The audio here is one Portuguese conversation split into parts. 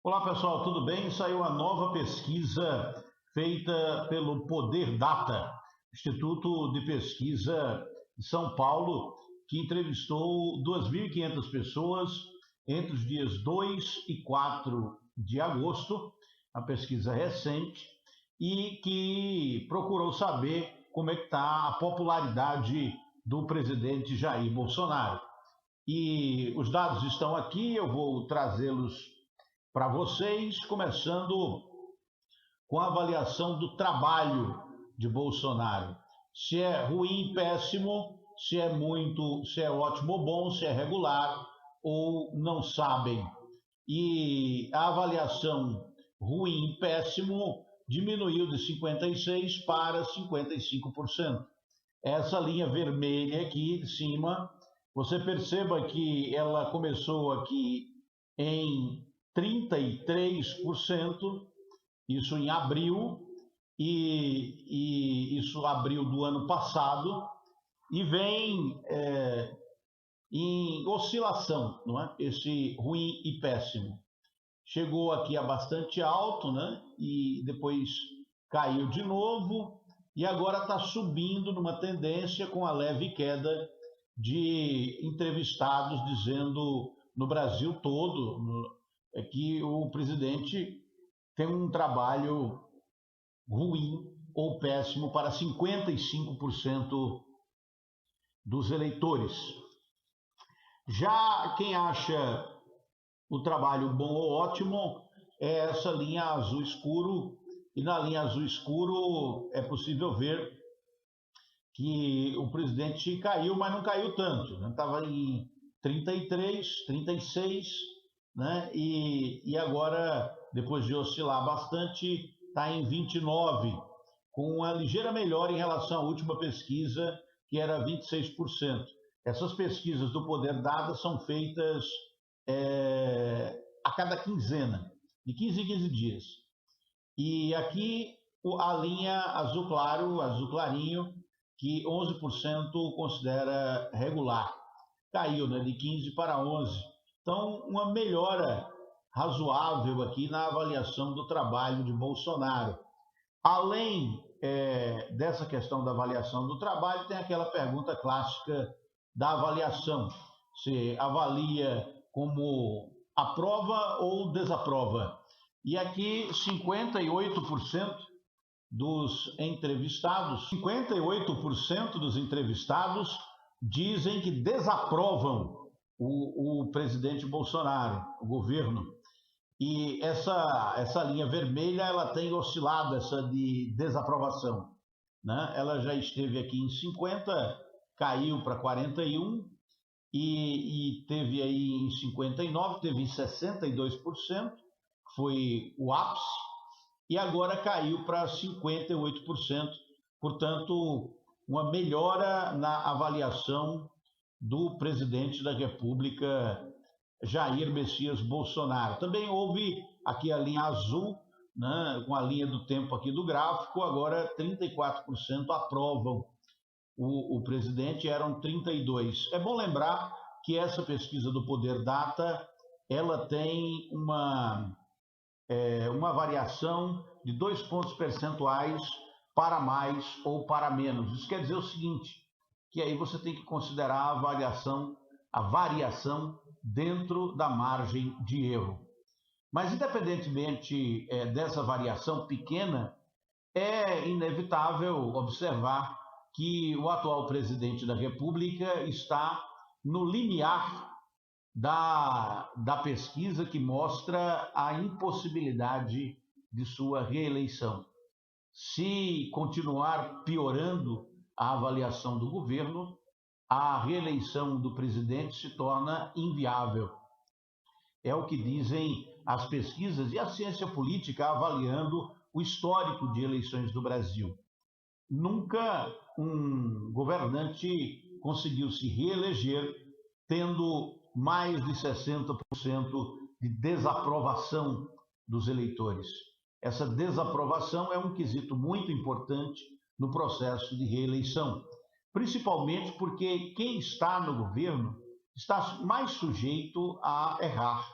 Olá pessoal, tudo bem? Saiu a nova pesquisa feita pelo Poder Data, Instituto de Pesquisa de São Paulo, que entrevistou 2.500 pessoas entre os dias 2 e 4 de agosto, a pesquisa recente, e que procurou saber como é que está a popularidade do presidente Jair Bolsonaro. E os dados estão aqui, eu vou trazê-los para vocês, começando com a avaliação do trabalho de Bolsonaro. Se é ruim, péssimo, se é muito, se é ótimo ou bom, se é regular ou não sabem. E a avaliação ruim, péssimo, diminuiu de 56% para 55%. Essa linha vermelha aqui de cima, você perceba que ela começou aqui em 33%, isso em abril, e isso abril do ano passado, e vem em oscilação, não é? Esse ruim e péssimo. Chegou aqui a bastante alto, né? E depois caiu de novo, e agora está subindo numa tendência com a leve queda de entrevistados dizendo no Brasil todo que o presidente tem um trabalho ruim ou péssimo para 55% dos eleitores. Já quem acha o trabalho bom ou ótimo é essa linha azul escuro, e na linha azul escuro é possível ver que o presidente caiu, mas não caiu tanto, né? Estava em 33, 36, né? E agora, depois de oscilar bastante, está em 29, com uma ligeira melhora em relação à última pesquisa, que era 26%. Essas pesquisas do Poder Data são feitas a cada quinzena, de 15 em 15 dias. E aqui a linha azul claro, azul clarinho, que 11% considera regular. Caiu, né, de 15 para 11. Então, uma melhora razoável aqui na avaliação do trabalho de Bolsonaro. Além dessa questão da avaliação do trabalho, tem aquela pergunta clássica da avaliação. Se avalia como aprova ou desaprova. E aqui 58% dos entrevistados, 58% dos entrevistados dizem que desaprovam o presidente Bolsonaro, o governo. E essa linha vermelha, ela tem oscilado, essa de desaprovação, né? Ela já esteve aqui em 50, caiu para 41, e teve aí em 59, teve em 62%, foi o ápice, e agora caiu para 58%, portanto, uma melhora na avaliação do presidente da República, Jair Messias Bolsonaro. Também houve aqui a linha azul, né, com a linha do tempo aqui do gráfico, agora 34% aprovam o presidente, eram 32%. É bom lembrar que essa pesquisa do Poder Data, ela tem uma variação de 2 pontos percentuais para mais ou para menos. Isso quer dizer o seguinte, que aí você tem que considerar a variação dentro da margem de erro. Mas, independentemente dessa variação pequena, é inevitável observar que o atual presidente da República está no limiar da pesquisa que mostra a impossibilidade de sua reeleição. Se continuar piorando a avaliação do governo, a reeleição do presidente se torna inviável. É o que dizem as pesquisas e a ciência política avaliando o histórico de eleições do Brasil. Nunca um governante conseguiu se reeleger tendo mais de 60% de desaprovação dos eleitores. Essa desaprovação é um quesito muito importante no processo de reeleição, principalmente porque quem está no governo está mais sujeito a errar.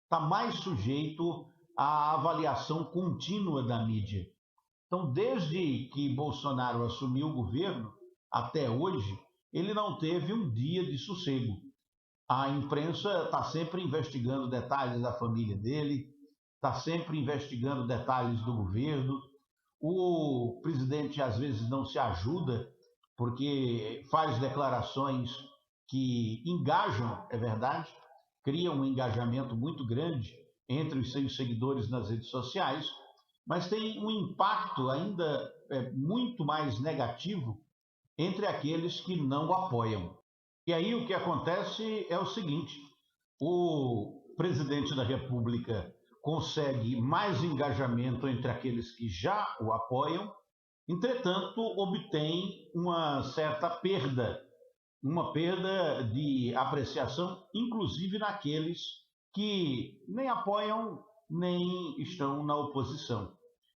está mais sujeito à avaliação contínua da mídia. Então, desde que Bolsonaro assumiu o governo até hoje, ele não teve um dia de sossego. A imprensa está sempre investigando detalhes da família dele, está sempre investigando detalhes do governo. O presidente às vezes não se ajuda, porque faz declarações que engajam, é verdade, criam um engajamento muito grande entre os seus seguidores nas redes sociais, mas tem um impacto ainda muito mais negativo entre aqueles que não o apoiam. E aí o que acontece é o seguinte: o presidente da República consegue mais engajamento entre aqueles que já o apoiam, entretanto, obtém uma perda de apreciação, inclusive naqueles que nem apoiam nem estão na oposição,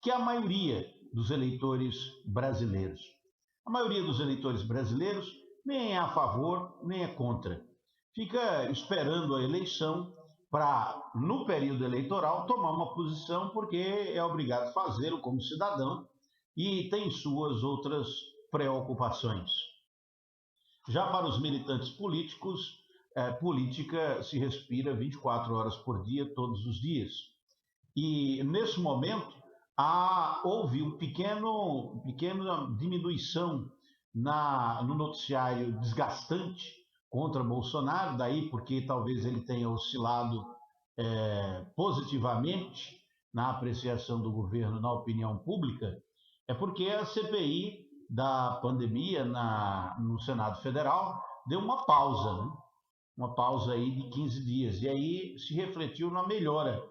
que é a maioria dos eleitores brasileiros. A maioria dos eleitores brasileiros nem é a favor, nem é contra. Fica esperando a eleição para, no período eleitoral, tomar uma posição, porque é obrigado a fazê-lo como cidadão e tem suas outras preocupações. Já para os militantes políticos, política se respira 24 horas por dia, todos os dias. E, nesse momento, houve uma pequena diminuição no noticiário desgastante contra Bolsonaro, daí porque talvez ele tenha oscilado positivamente na apreciação do governo na opinião pública, é porque a CPI da pandemia no Senado Federal deu uma pausa, né? Uma pausa aí de 15 dias, e aí se refletiu na melhora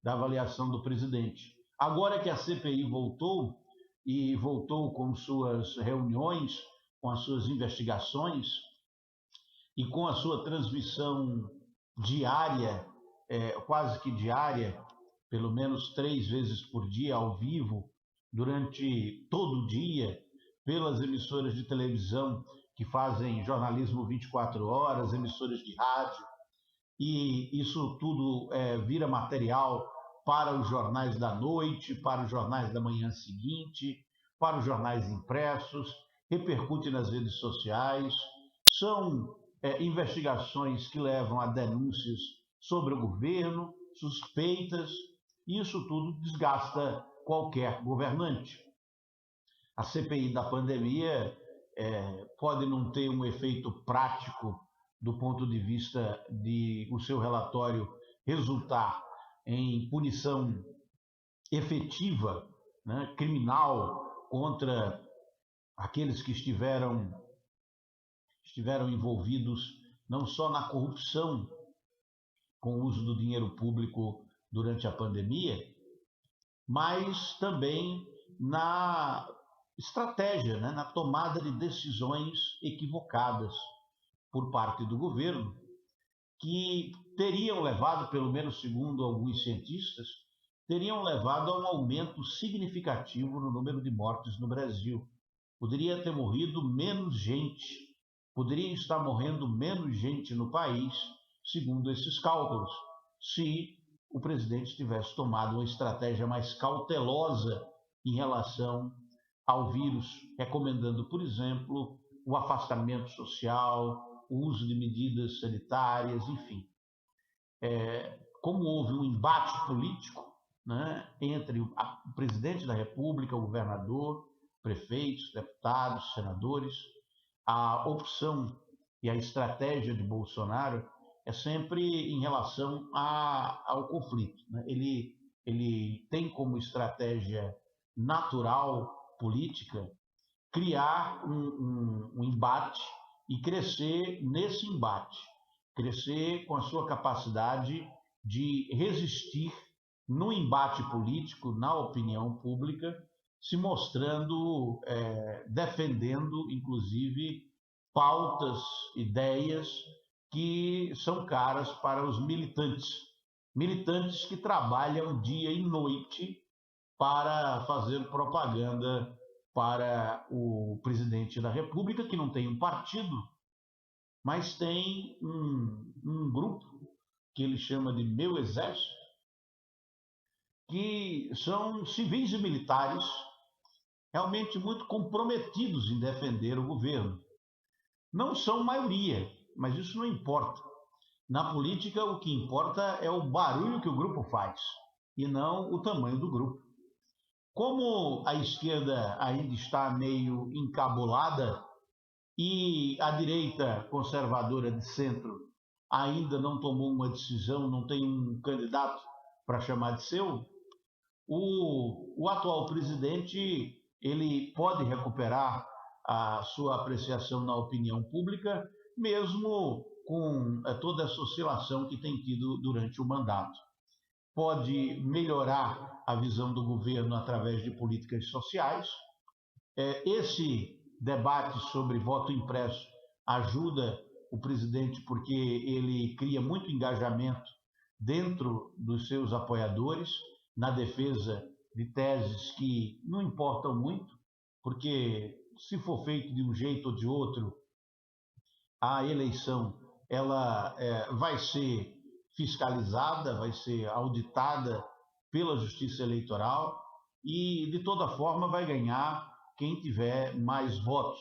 da avaliação do presidente. Agora que a CPI voltou, e voltou com suas reuniões, com as suas investigações e com a sua transmissão diária, quase que diária, pelo menos 3 vezes por dia, ao vivo, durante todo o dia, pelas emissoras de televisão que fazem jornalismo 24 horas, emissoras de rádio, e isso tudo vira material para os jornais da noite, para os jornais da manhã seguinte, para os jornais impressos, repercute nas redes sociais. São investigações que levam a denúncias sobre o governo, suspeitas, e isso tudo desgasta qualquer governante. A CPI da pandemia pode não ter um efeito prático do ponto de vista de o seu relatório resultar em punição efetiva, né, criminal, contra aqueles que estiveram envolvidos não só na corrupção com o uso do dinheiro público durante a pandemia, mas também na estratégia, né, na tomada de decisões equivocadas por parte do governo, que teriam levado, pelo menos segundo alguns cientistas, teriam levado a um aumento significativo no número de mortes no Brasil. Poderia ter morrido menos gente, poderia estar morrendo menos gente no país, segundo esses cálculos, se o presidente tivesse tomado uma estratégia mais cautelosa em relação ao vírus, recomendando, por exemplo, o afastamento social, o uso de medidas sanitárias, enfim. Como houve um embate político, né, entre o presidente da República, o governador, prefeitos, deputados, senadores, a opção e a estratégia de Bolsonaro é sempre em relação ao conflito, né? Ele tem como estratégia natural, política, criar um embate e crescer nesse embate, crescer com a sua capacidade de resistir no embate político, na opinião pública, se mostrando, defendendo, inclusive, pautas, ideias que são caras para os militantes que trabalham dia e noite para fazer propaganda para o presidente da República, que não tem um partido, mas tem um grupo que ele chama de Meu Exército, que são civis e militares realmente muito comprometidos em defender o governo. Não são maioria, mas isso não importa. Na política, o que importa é o barulho que o grupo faz, e não o tamanho do grupo. Como a esquerda ainda está meio encabulada e a direita conservadora de centro ainda não tomou uma decisão, não tem um candidato para chamar de seu, o atual presidente ele pode recuperar a sua apreciação na opinião pública, mesmo com toda essa oscilação que tem tido durante o mandato. Pode melhorar a visão do governo através de políticas sociais. Esse debate sobre voto impresso ajuda o presidente porque ele cria muito engajamento dentro dos seus apoiadores na defesa de teses que não importam muito, porque se for feito de um jeito ou de outro, a eleição ela vai ser fiscalizada, vai ser auditada pela Justiça Eleitoral e, de toda forma, vai ganhar quem tiver mais votos,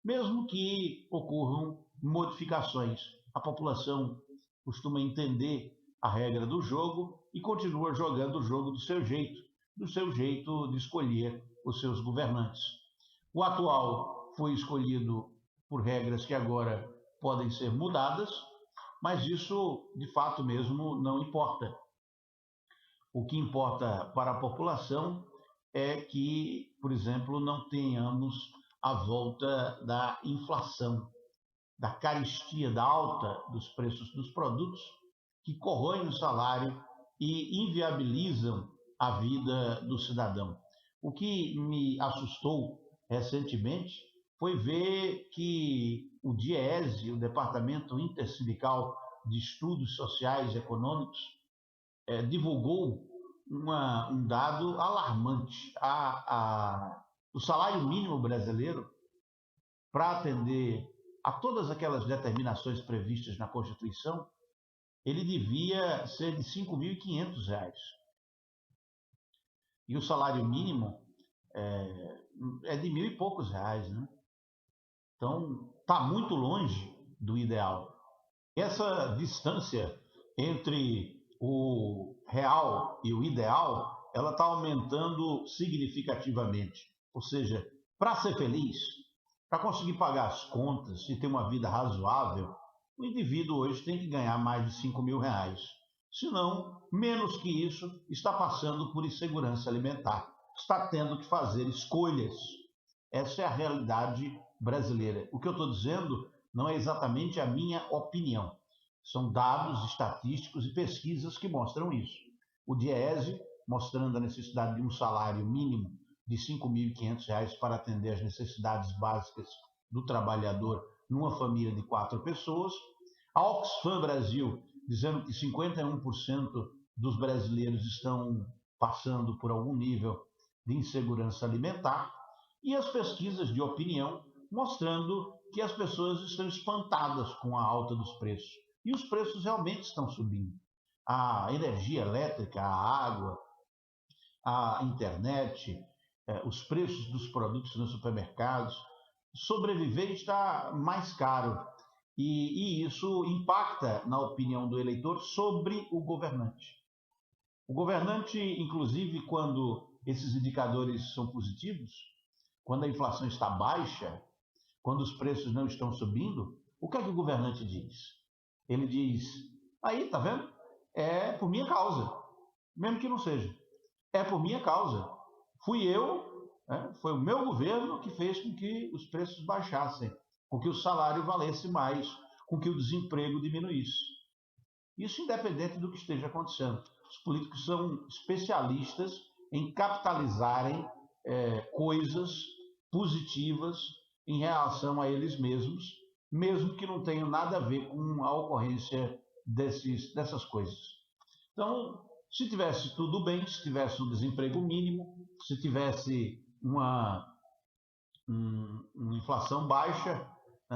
mesmo que ocorram modificações. A população costuma entender a regra do jogo e continua jogando o jogo do seu jeito de escolher os seus governantes. O atual foi escolhido por regras que agora podem ser mudadas, mas isso, de fato mesmo, não importa. O que importa para a população é que, por exemplo, não tenhamos a volta da inflação, da carestia, da alta dos preços dos produtos, que corroem o salário e inviabilizam a vida do cidadão. O que me assustou recentemente foi ver que o DIEESE, o Departamento Intersindical de Estudos Sociais e Econômicos, divulgou um dado alarmante. O salário mínimo brasileiro, para atender a todas aquelas determinações previstas na Constituição, ele devia ser de R$ 5.500. E o salário mínimo é de R$ 1.000 e poucos, né? Então, está muito longe do ideal. Essa distância entre o real e o ideal, ela está aumentando significativamente. Ou seja, para ser feliz, para conseguir pagar as contas e ter uma vida razoável, o indivíduo hoje tem que ganhar mais de R$ 5.000. Senão, menos que isso, está passando por insegurança alimentar. Está tendo que fazer escolhas. Essa é a realidade brasileira. O que eu estou dizendo não é exatamente a minha opinião. São dados estatísticos e pesquisas que mostram isso. O DIEESE, mostrando a necessidade de um salário mínimo de R$ 5.500 para atender às necessidades básicas do trabalhador numa família de 4 pessoas. A Oxfam Brasil, dizendo que 51% dos brasileiros estão passando por algum nível de insegurança alimentar. E as pesquisas de opinião mostrando que as pessoas estão espantadas com a alta dos preços. E os preços realmente estão subindo. A energia elétrica, a água, a internet, os preços dos produtos nos supermercados. Sobreviver está mais caro. E isso impacta na opinião do eleitor sobre o governante. O governante, inclusive, quando esses indicadores são positivos, quando a inflação está baixa, quando os preços não estão subindo, o que é que o governante diz? Ele diz, aí, tá vendo? É por minha causa, mesmo que não seja. É por minha causa. Fui eu, foi o meu governo que fez com que os preços baixassem, com que o salário valesse mais, com que o desemprego diminuísse. Isso independente do que esteja acontecendo. Os políticos são especialistas em capitalizarem coisas positivas em relação a eles mesmos, mesmo que não tenham nada a ver com a ocorrência dessas coisas. Então, se tivesse tudo bem, se tivesse um desemprego mínimo, se tivesse uma inflação baixa,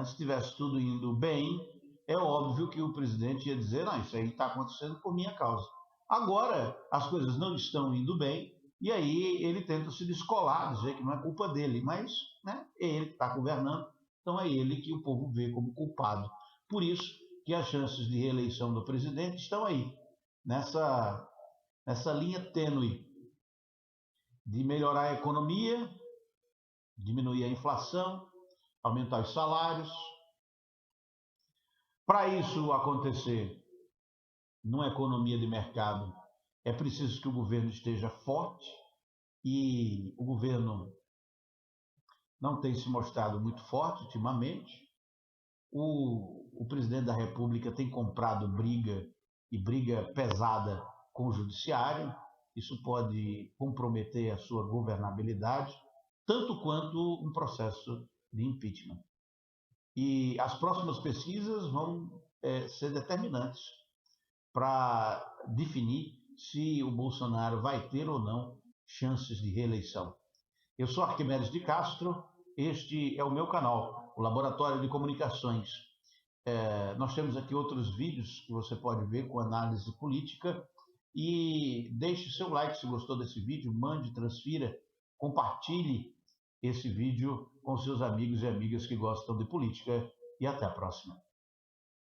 se tivesse tudo indo bem, é óbvio que o presidente ia dizer, não, isso aí está acontecendo por minha causa. Agora, as coisas não estão indo bem, e aí ele tenta se descolar, dizer que não é culpa dele, mas né, é ele que está governando, então é ele que o povo vê como culpado. Por isso que as chances de reeleição do presidente estão aí, nessa linha tênue de melhorar a economia, diminuir a inflação, aumentar os salários. Para isso acontecer numa economia de mercado, é preciso que o governo esteja forte, e o governo não tem se mostrado muito forte ultimamente. O presidente da República tem comprado briga, e briga pesada, com o judiciário. Isso pode comprometer a sua governabilidade, tanto quanto um processo de impeachment. E as próximas pesquisas vão ser determinantes para definir se o Bolsonaro vai ter ou não chances de reeleição. Eu sou Arquimedes de Castro, este é o meu canal, o Laboratório de Comunicações. Nós temos aqui outros vídeos que você pode ver com análise política, e deixe seu like se gostou desse vídeo, mande, transfira, compartilhe esse vídeo com seus amigos e amigas que gostam de política, e até a próxima.